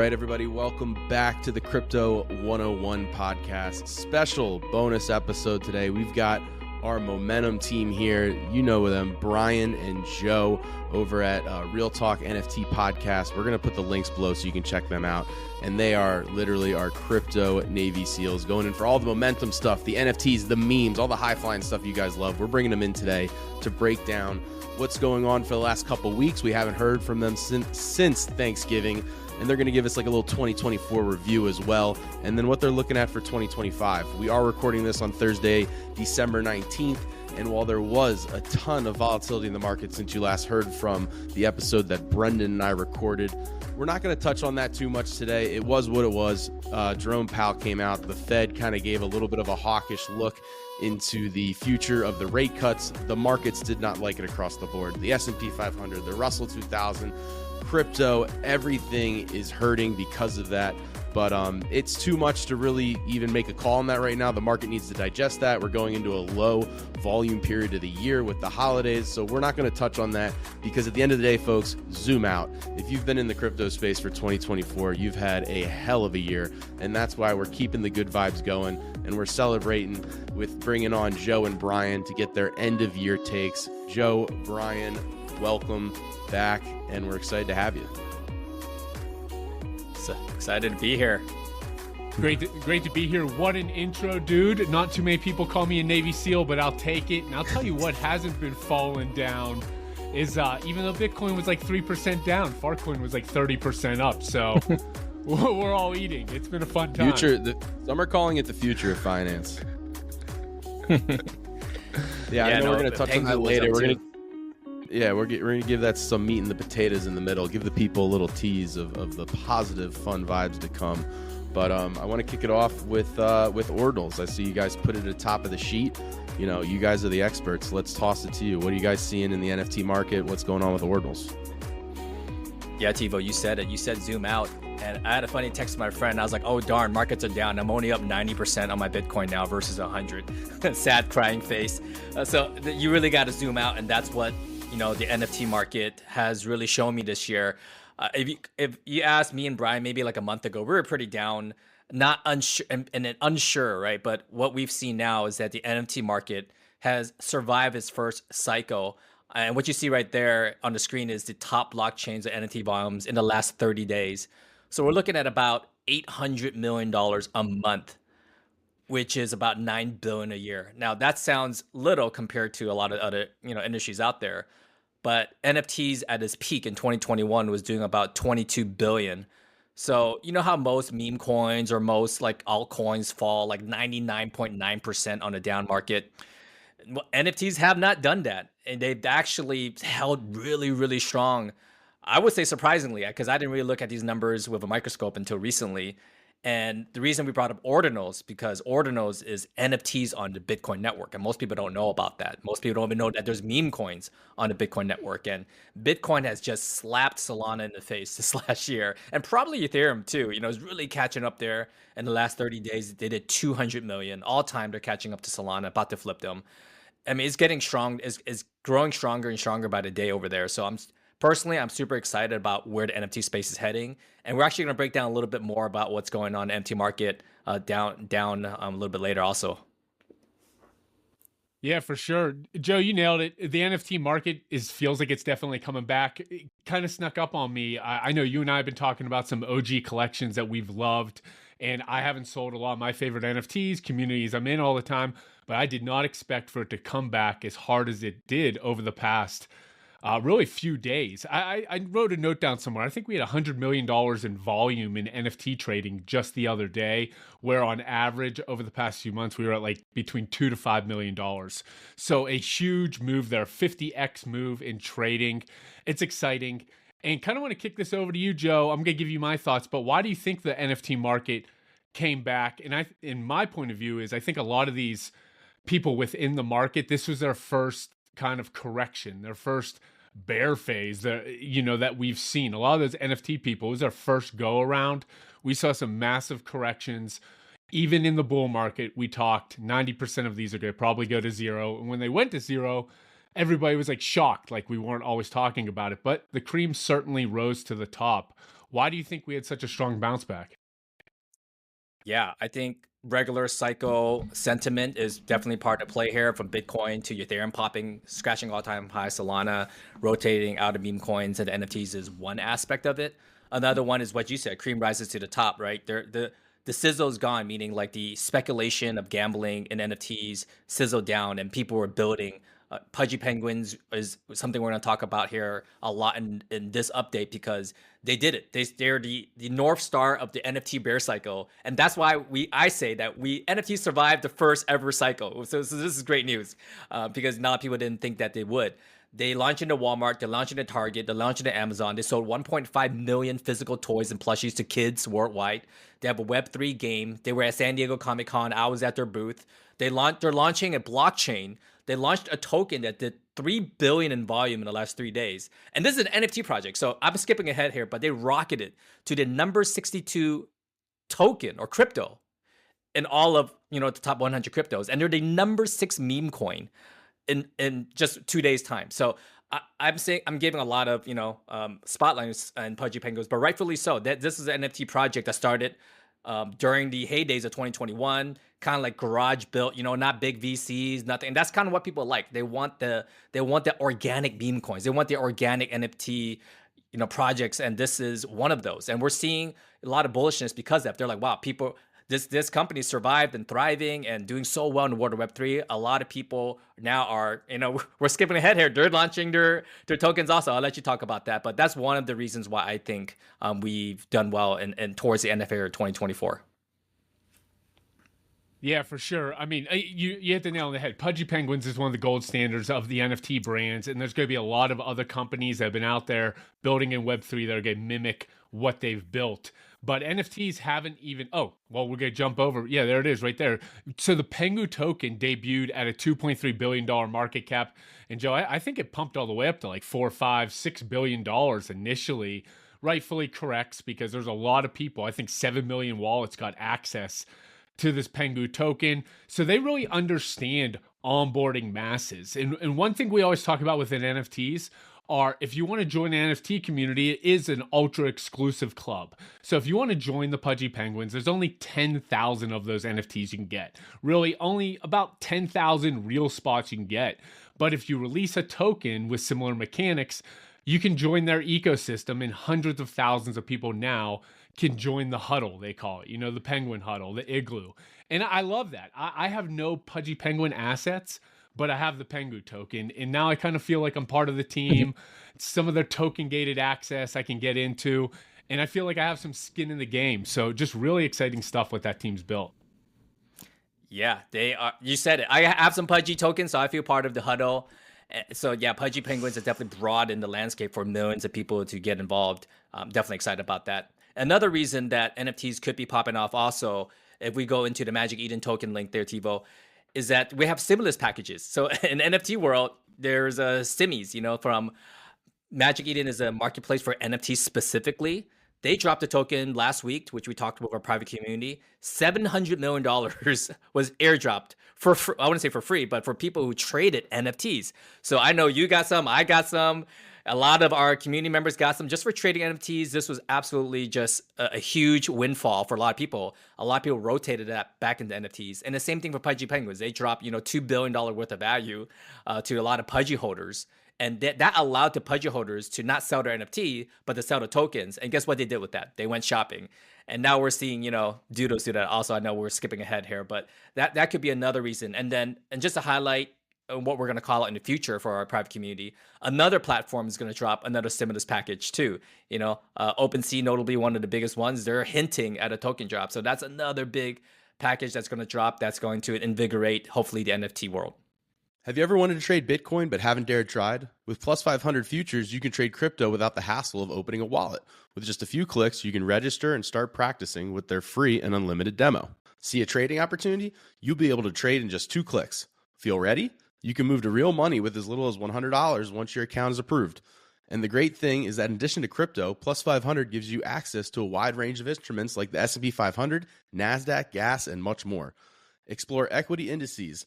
right, everybody, welcome back to the Crypto 101 podcast. Special bonus episode today. We've got our momentum team here. You know them, Brian and Joe over at Real Talk NFT podcast. We're going to put the links below so you can check them out. And they are literally our crypto Navy SEALs going in for all the momentum stuff, the NFTs, the memes, all the high-flying stuff you guys love. We're bringing them in today to break down what's going on for the last couple weeks. We haven't heard from them since Thanksgiving. And they're going to give us like a little 2024 review as well, and then what they're looking at for 2025. We are recording this on Thursday, December 19th, and while there was a ton of volatility in the market since you last heard from the episode that Brendan and I recorded, we're not going to touch on that too much today. It was what it was. Jerome Powell came out. The Fed kind of gave a little bit of a hawkish look into the future of the rate cuts. The markets did not like it across the board. The S&P 500, the Russell 2000, crypto, everything is hurting because of that. But it's too much to really even make a call on that right now. The market needs to digest that. We're going into a low volume period of the year with the holidays. So we're not going to touch on that because at the end of the day, folks, zoom out. If you've been in the crypto space for 2024, you've had a hell of a year. And that's why we're keeping the good vibes going. And we're celebrating with bringing on Joe and Brian to get their end of year takes. Joe, Brian, welcome back, and we're excited to have you. So excited to be here. Great to be here. What an intro, dude. Not too many people call me a Navy SEAL, but I'll take it. And I'll tell you what hasn't been falling down is even though Bitcoin was like 3% down, Farcoin was like 30% up. So we're all eating. It's been a fun time. Some are calling it the future of finance. I know we're going to touch on that later. We're going to give that some meat and the potatoes in the middle, give the people a little tease of the positive, fun vibes to come. But I want to kick it off with ordinals. I see you guys put it at the top of the sheet. You know, you guys are the experts. Let's toss it to you. What are you guys seeing in the NFT market? What's going on with ordinals? Yeah, Tivo, you said it. You said zoom out. And I had a funny text to my friend. I was like, oh, darn, markets are down. I'm only up 90% on my Bitcoin now versus 100. Sad crying face. So you really got to zoom out. And that's what, you know, the NFT market has really shown me this year. If you asked me and Brian maybe like a month ago, we were pretty down, not unsure and unsure, right? But what we've seen now is that the NFT market has survived its first cycle. And what you see right there on the screen is the top blockchains of NFT volumes in the last 30 days. So we're looking at about $800 million a month, which is about $9 billion a year. Now that sounds little compared to a lot of other, industries out there, but NFTs at its peak in 2021 was doing about 22 billion. So you know how most meme coins or most like altcoins fall like 99.9% on a down market? Well, NFTs have not done that, and they've actually held really, really strong. I would say surprisingly, because I didn't really look at these numbers with a microscope until recently. And the reason we brought up ordinals, because ordinals is NFTs on the Bitcoin network. And most people don't know about that. Most people don't even know that there's meme coins on the Bitcoin network. And Bitcoin has just slapped Solana in the face this last year. And probably Ethereum too. You know, it's really catching up there. In the last 30 days, they did 200 million. All time, they're catching up to Solana, about to flip them. I mean, it's getting strong, it's growing stronger and stronger by the day over there. So I'm super excited about where the NFT space is heading. And we're actually going to break down a little bit more about what's going on in the NFT market down a little bit later also. Yeah, for sure. Joe, you nailed it. The NFT market feels like it's definitely coming back. It kind of snuck up on me. I know you and I have been talking about some OG collections that we've loved, and I haven't sold a lot of my favorite NFTs, communities I'm in all the time, but I did not expect for it to come back as hard as it did over the past really few days. I wrote a note down somewhere. I think we had $100 million in volume in NFT trading just the other day, where on average over the past few months, we were at like between $2 to $5 million. So a huge move there, 50x move in trading. It's exciting. And kind of want to kick this over to you, Joe. I'm going to give you my thoughts, but why do you think the NFT market came back? And in my point of view is I think a lot of these people within the market, this was their first kind of correction, their first bear phase that we've seen. A lot of those NFT people, it was their first go around. We saw some massive corrections. Even in the bull market, we talked 90% of these are going to probably go to zero. And when they went to zero, everybody was like shocked, like we weren't always talking about it. But the cream certainly rose to the top. Why do you think we had such a strong bounce back? Yeah, I think regular cycle sentiment is definitely part of play here, from Bitcoin to Ethereum popping, scratching all-time high, Solana rotating out of meme coins and NFTs is one aspect of it. Another one is what you said, cream rises to the top, right? The sizzle's gone, meaning like the speculation of gambling in NFTs sizzled down and people were building. Pudgy Penguins is something we're going to talk about here a lot in this update because they did it. They're the North Star of the NFT bear cycle. And that's why I say that NFTs survived the first ever cycle. So this is great news because a lot of people didn't think that they would. They launched into Walmart, they launched into Target, they launched into Amazon. They sold 1.5 million physical toys and plushies to kids worldwide. They have a Web3 game. They were at San Diego Comic-Con. I was at their booth. They're launching a blockchain. They launched a token that did 3 billion in volume in the last 3 days. And this is an NFT project. So I'm skipping ahead here, but they rocketed to the number 62 token or crypto in all of, the top 100 cryptos. And they're the number 6 meme coin in just 2 days time. So I'm giving a lot of, spotlights and Pudgy Penguins, but rightfully so. This is an NFT project that started during the heydays of 2021, kind of like garage built, not big VCs, nothing. And that's kind of what people like. They want the organic meme coins. They want the organic NFT, projects. And this is one of those. And we're seeing a lot of bullishness because of that. They're like, wow, this company survived and thriving and doing so well in the world of Web3. A lot of people now are, we're skipping ahead here. They're launching their tokens also. I'll let you talk about that. But that's one of the reasons why I think we've done well and towards the end of 2024. Yeah, for sure. I mean, you hit the nail on the head. Pudgy Penguins is one of the gold standards of the NFT brands, and there's going to be a lot of other companies that have been out there building in Web3 that are going to mimic what they've built. But NFTs haven't even, we're going to jump over. Yeah, there it is right there. So the Pengu token debuted at a $2.3 billion market cap. And Joe, I think it pumped all the way up to like $4, $5, $6 billion initially. Rightfully correct, because there's a lot of people. I think 7 million wallets got access to this Pengu token. So they really understand onboarding masses. And one thing we always talk about within NFTs are, if you want to join an NFT community, it is an ultra exclusive club. So if you want to join the Pudgy Penguins, there's only 10,000 of those NFTs you can get. Really, only about 10,000 real spots you can get. But if you release a token with similar mechanics, you can join their ecosystem, and hundreds of thousands of people now can join the huddle, they call it, the penguin huddle, the igloo. And I love that. I have no Pudgy Penguin assets, but I have the Pengu token. And now I kind of feel like I'm part of the team. Some of their token gated access I can get into. And I feel like I have some skin in the game. So just really exciting stuff what that team's built. Yeah, they are. You said it. I have some Pudgy tokens, so I feel part of the huddle. So yeah, Pudgy Penguins have definitely broadened the landscape for millions of people to get involved. I'm definitely excited about that. Another reason that NFTs could be popping off also, if we go into the Magic Eden token link there, Tivo, is that we have stimulus packages. So in NFT world, there's stimmies, from Magic Eden is a marketplace for NFTs specifically. They dropped a token last week, which we talked about our private community. $700 million was airdropped I wouldn't say for free, but for people who traded NFTs. So I know you got some, I got some. A lot of our community members got some just for trading NFTs. This was absolutely just a huge windfall for a lot of people. A lot of people rotated that back into NFTs. And the same thing for Pudgy Penguins. They dropped, $2 billion worth of value to a lot of Pudgy holders. And that allowed the Pudgy holders to not sell their NFT, but to sell the tokens. And guess what they did with that? They went shopping. And now we're seeing, Doodles do that. Also, I know we're skipping ahead here, but that could be another reason. And just to highlight what we're going to call it in the future for our private community, another platform is going to drop another stimulus package too. OpenSea, notably one of the biggest ones, they're hinting at a token drop. So that's another big package that's going to drop. That's going to invigorate, hopefully, the NFT world. Have you ever wanted to trade Bitcoin but haven't dared tried? With Plus 500 Futures, you can trade crypto without the hassle of opening a wallet. With just a few clicks, you can register and start practicing with their free and unlimited demo. See a trading opportunity? You'll be able to trade in just 2 clicks. Feel ready? You can move to real money with as little as $100 once your account is approved. And the great thing is that in addition to crypto, Plus 500 gives you access to a wide range of instruments like the S&P 500, NASDAQ, gas, and much more. Explore equity indices,